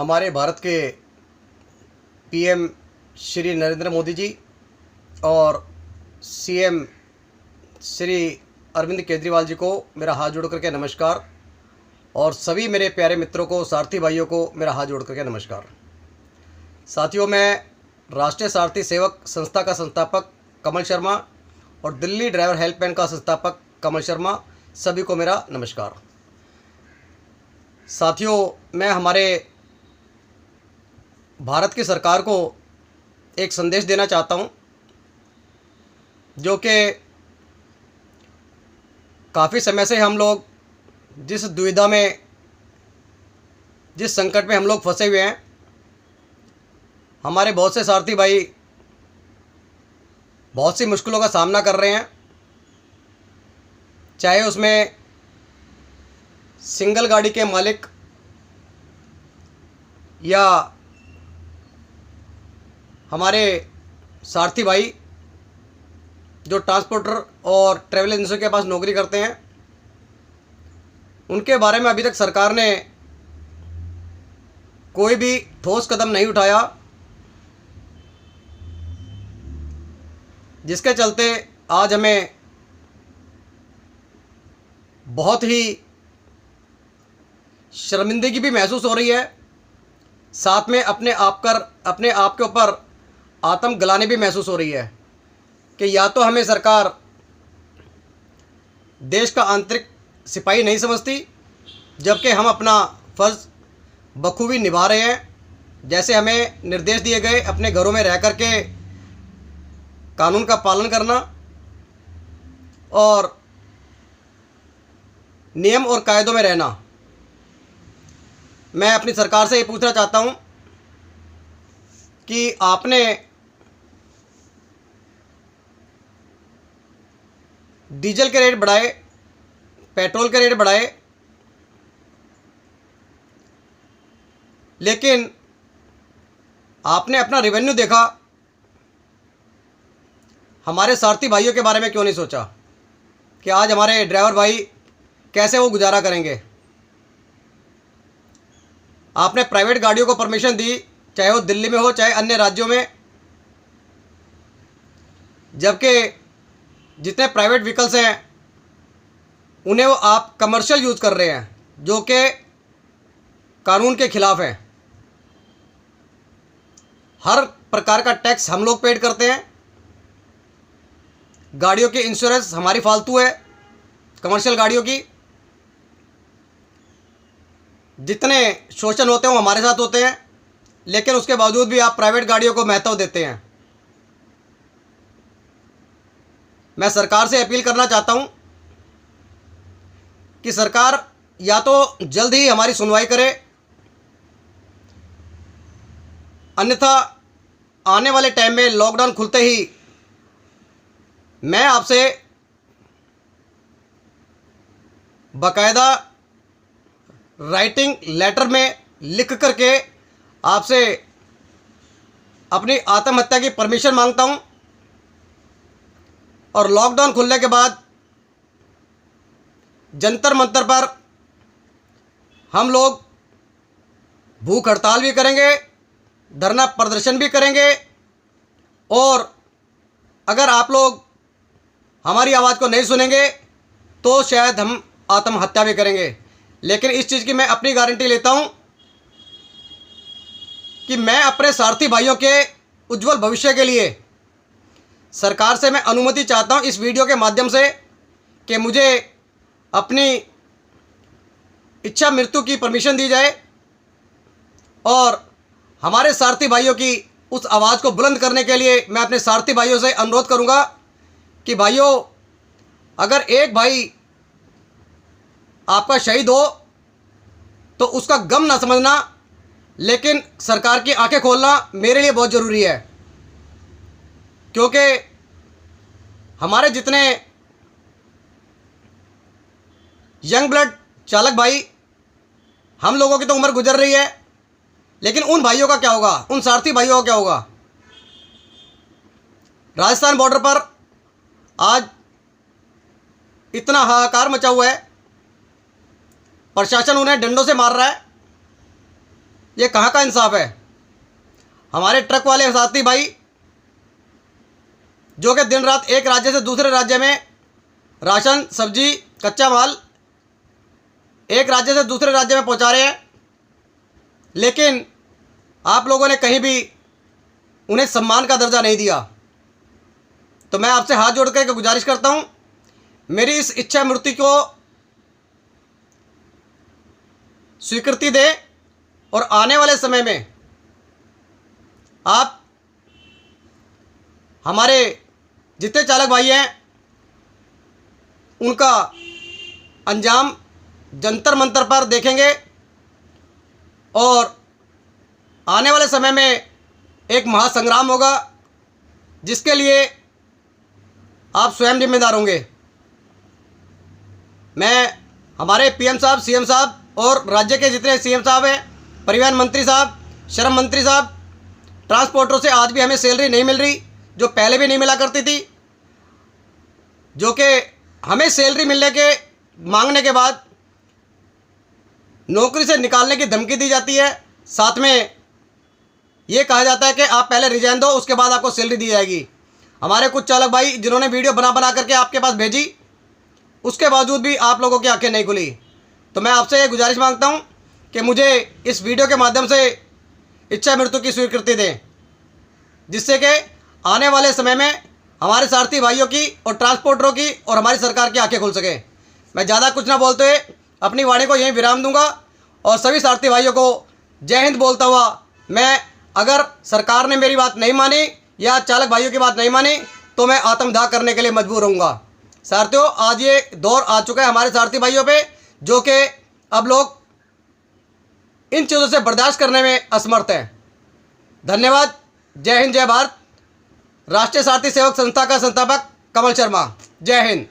हमारे भारत के पीएम श्री नरेंद्र मोदी जी और सीएम श्री अरविंद केजरीवाल जी को मेरा हाथ जोड़ करके नमस्कार, और सभी मेरे प्यारे मित्रों को, सारथी भाइयों को मेरा हाथ जोड़ करके नमस्कार। साथियों, मैं राष्ट्रीय सारथी सेवक संस्था का संस्थापक कमल शर्मा और दिल्ली ड्राइवर हेल्पलाइन का संस्थापक कमल शर्मा, सभी को मेरा नमस्कार। साथियों, मैं हमारे भारत की सरकार को एक संदेश देना चाहता हूं, जो कि काफ़ी समय से हम लोग जिस दुविधा में, जिस संकट में हम लोग फंसे हुए हैं, हमारे बहुत से सारथी भाई बहुत सी मुश्किलों का सामना कर रहे हैं। चाहे उसमें सिंगल गाड़ी के मालिक या हमारे सारथी भाई जो ट्रांसपोर्टर और ट्रैवल एजेंसी के पास नौकरी करते हैं, उनके बारे में अभी तक सरकार ने कोई भी ठोस कदम नहीं उठाया, जिसके चलते आज हमें बहुत ही शर्मिंदगी भी महसूस हो रही है। साथ में अपने आप के ऊपर आत्मग्लानि भी महसूस हो रही है कि या तो हमें सरकार देश का आंतरिक सिपाही नहीं समझती, जबकि हम अपना फ़र्ज़ बखूबी निभा रहे हैं। जैसे हमें निर्देश दिए गए अपने घरों में रह कर के कानून का पालन करना और नियम और कायदों में रहना। मैं अपनी सरकार से ये पूछना चाहता हूं कि आपने डीजल के रेट बढ़ाए, पेट्रोल के रेट बढ़ाए, लेकिन आपने अपना रेवेन्यू देखा, हमारे सारथी भाइयों के बारे में क्यों नहीं सोचा कि आज हमारे ड्राइवर भाई कैसे वो गुजारा करेंगे। आपने प्राइवेट गाड़ियों को परमिशन दी, चाहे वो दिल्ली में हो चाहे अन्य राज्यों में, जबकि जितने प्राइवेट व्हीकल्स हैं उन्हें वो आप कमर्शियल यूज़ कर रहे हैं, जो कि कानून के खिलाफ है। हर प्रकार का टैक्स हम लोग पेड करते हैं, गाड़ियों की इंश्योरेंस हमारी फालतू है, कमर्शियल गाड़ियों की जितने शोषण होते हैं वो हमारे साथ होते हैं, लेकिन उसके बावजूद भी आप प्राइवेट गाड़ियों को महत्व देते हैं। मैं सरकार से अपील करना चाहता हूं कि सरकार या तो जल्द ही हमारी सुनवाई करे, अन्यथा आने वाले टाइम में लॉकडाउन खुलते ही मैं आपसे बाकायदा राइटिंग लेटर में लिख करके आपसे अपनी आत्महत्या की परमिशन मांगता हूं, और लॉकडाउन खुलने के बाद जंतर मंतर पर हम लोग भूख हड़ताल भी करेंगे, धरना प्रदर्शन भी करेंगे, और अगर आप लोग हमारी आवाज़ को नहीं सुनेंगे तो शायद हम आत्महत्या भी करेंगे। लेकिन इस चीज़ की मैं अपनी गारंटी लेता हूं कि मैं अपने सारथी भाइयों के उज्जवल भविष्य के लिए सरकार से मैं अनुमति चाहता हूं इस वीडियो के माध्यम से कि मुझे अपनी इच्छा मृत्यु की परमिशन दी जाए, और हमारे सारथी भाइयों की उस आवाज़ को बुलंद करने के लिए मैं अपने सारथी भाइयों से अनुरोध करूंगा कि भाइयों, अगर एक भाई आपका शहीद हो तो उसका गम ना समझना, लेकिन सरकार की आंखें खोलना मेरे लिए बहुत ज़रूरी है। क्योंकि हमारे जितने यंग ब्लड चालक भाई, हम लोगों की तो उम्र गुजर रही है, लेकिन उन भाइयों का क्या होगा, उन सारथी भाइयों का क्या होगा। राजस्थान बॉर्डर पर आज इतना हाहाकार मचा हुआ है, प्रशासन उन्हें डंडों से मार रहा है, ये कहाँ का इंसाफ है? हमारे ट्रक वाले साथी भाई जो कि दिन रात एक राज्य से दूसरे राज्य में राशन, सब्जी, कच्चा माल एक राज्य से दूसरे राज्य में पहुंचा रहे हैं, लेकिन आप लोगों ने कहीं भी उन्हें सम्मान का दर्जा नहीं दिया। तो मैं आपसे हाथ जोड़ करके गुजारिश करता हूं, मेरी इस इच्छा मृत्यु को स्वीकृति दें और आने वाले समय में आप हमारे जितने चालक भाई हैं उनका अंजाम जंतर मंतर पर देखेंगे और आने वाले समय में एक महासंग्राम होगा जिसके लिए आप स्वयं जिम्मेदार होंगे। मैं हमारे पीएम साहब, सीएम साहब और राज्य के जितने सीएम साहब हैं, परिवहन मंत्री साहब, श्रम मंत्री साहब, ट्रांसपोर्टरों से आज भी हमें सैलरी नहीं मिल रही, जो पहले भी नहीं मिला करती थी, जो कि हमें सैलरी मिलने के मांगने के बाद नौकरी से निकालने की धमकी दी जाती है। साथ में ये कहा जाता है कि आप पहले रिजाइन दो, उसके बाद आपको सैलरी दी जाएगी। हमारे कुछ चालक भाई जिन्होंने वीडियो बना बना करके आपके पास भेजी, उसके बावजूद भी आप लोगों की आंखें नहीं खुली। तो मैं आपसे ये गुजारिश मांगता हूं कि मुझे इस वीडियो के माध्यम से इच्छा मृत्यु की स्वीकृति दें, जिससे कि आने वाले समय में हमारे सारथी भाइयों की और ट्रांसपोर्टरों की और हमारी सरकार की आंखें खुल सके। मैं ज़्यादा कुछ ना बोलते हुए अपनी वाणी को यहीं विराम दूंगा और सभी सारथी भाइयों को जय हिंद बोलता हुआ, मैं अगर सरकार ने मेरी बात नहीं मानी या चालक भाइयों की बात नहीं मानी तो मैं आत्मदाह करने के लिए मजबूर होऊंगा। सारथियों, आज ये दौर आ चुका है हमारे सारथी भाइयों पे, जो कि अब लोग इन चीज़ों से बर्दाश्त करने में असमर्थ हैं। धन्यवाद। जय हिंद, जय भारत। राष्ट्रीय सारथी सेवक संस्था का संस्थापक कमल शर्मा। जय हिंद।